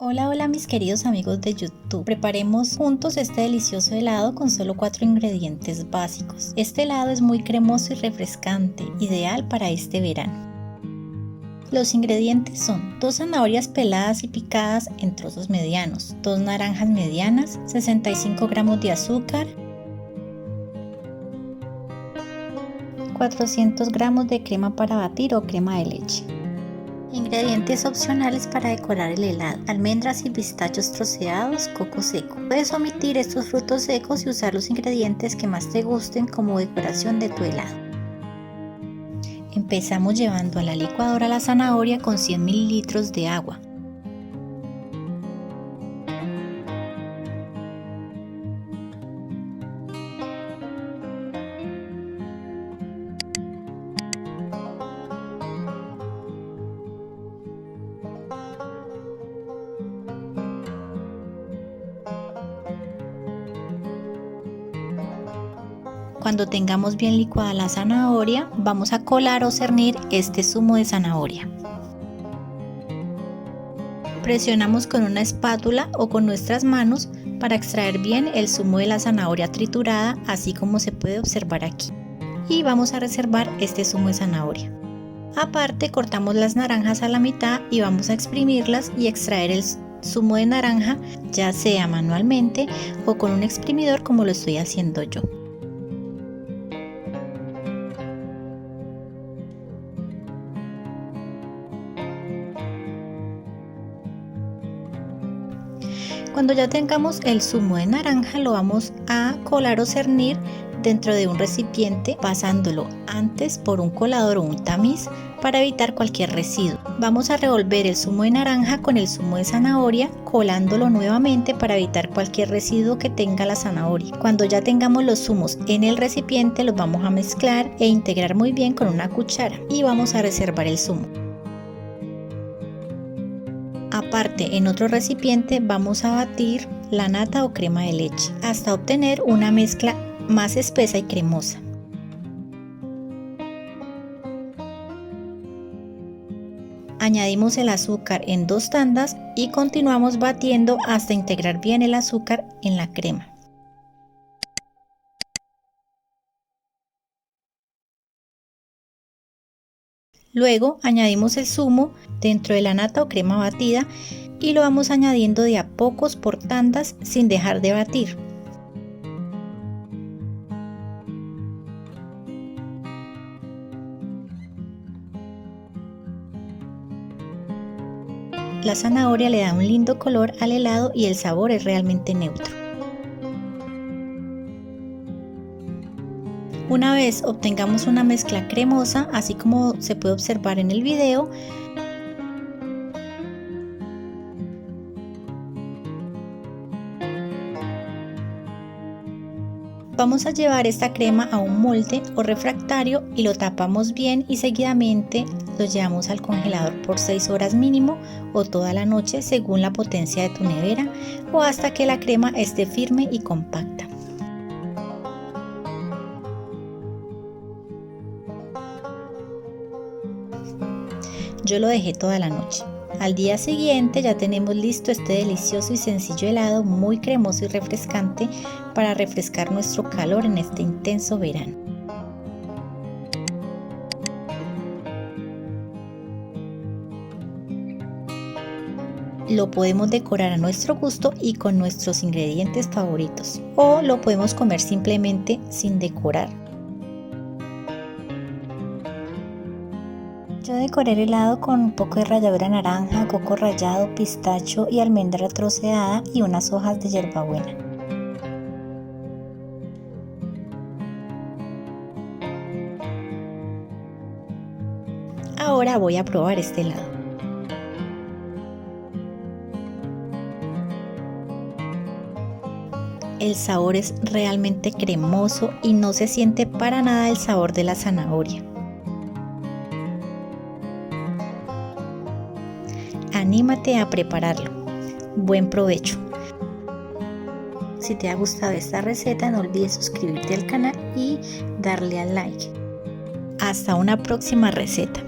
Hola, hola mis queridos amigos de YouTube. Preparemos juntos este delicioso helado con solo 4 ingredientes básicos. Este helado es muy cremoso y refrescante, ideal para este verano. Los ingredientes son 2 zanahorias peladas y picadas en trozos medianos, 2 naranjas medianas, 65 gramos de azúcar, 400 gramos de crema para batir o crema de leche. Ingredientes opcionales para decorar el helado: almendras y pistachos troceados, coco seco. Puedes omitir estos frutos secos y usar los ingredientes que más te gusten como decoración de tu helado. Empezamos llevando a la licuadora la zanahoria con 100 mililitros de agua. Cuando tengamos bien licuada la zanahoria, vamos a colar o cernir este zumo de zanahoria. Presionamos con una espátula o con nuestras manos para extraer bien el zumo de la zanahoria triturada, así como se puede observar aquí. Y vamos a reservar este zumo de zanahoria. Aparte, cortamos las naranjas a la mitad y vamos a exprimirlas y extraer el zumo de naranja, ya sea manualmente o con un exprimidor como lo estoy haciendo yo. Cuando ya tengamos el zumo de naranja, lo vamos a colar o cernir dentro de un recipiente, pasándolo antes por un colador o un tamiz para evitar cualquier residuo. Vamos a revolver el zumo de naranja con el zumo de zanahoria, colándolo nuevamente para evitar cualquier residuo que tenga la zanahoria. Cuando ya tengamos los zumos en el recipiente, los vamos a mezclar e integrar muy bien con una cuchara y vamos a reservar el zumo. Aparte, en otro recipiente vamos a batir la nata o crema de leche hasta obtener una mezcla más espesa y cremosa. Añadimos el azúcar en 2 tandas y continuamos batiendo hasta integrar bien el azúcar en la crema. Luego añadimos el zumo dentro de la nata o crema batida y lo vamos añadiendo de a pocos por tandas sin dejar de batir. La zanahoria le da un lindo color al helado y el sabor es realmente neutro. Una vez obtengamos una mezcla cremosa, así como se puede observar en el video, vamos a llevar esta crema a un molde o refractario y lo tapamos bien y seguidamente lo llevamos al congelador por 6 horas mínimo o toda la noche según la potencia de tu nevera o hasta que la crema esté firme y compacta. Yo lo dejé toda la noche. Al día siguiente ya tenemos listo este delicioso y sencillo helado muy cremoso y refrescante para refrescar nuestro calor en este intenso verano. Lo podemos decorar a nuestro gusto y con nuestros ingredientes favoritos, o lo podemos comer simplemente sin decorar. Yo decoré el helado con un poco de ralladura naranja, coco rallado, pistacho y almendra troceada y unas hojas de hierbabuena. Ahora voy a probar este helado. El sabor es realmente cremoso y no se siente para nada el sabor de la zanahoria. Anímate a prepararlo. Buen provecho. Si te ha gustado esta receta, no olvides suscribirte al canal y darle al like. Hasta una próxima receta.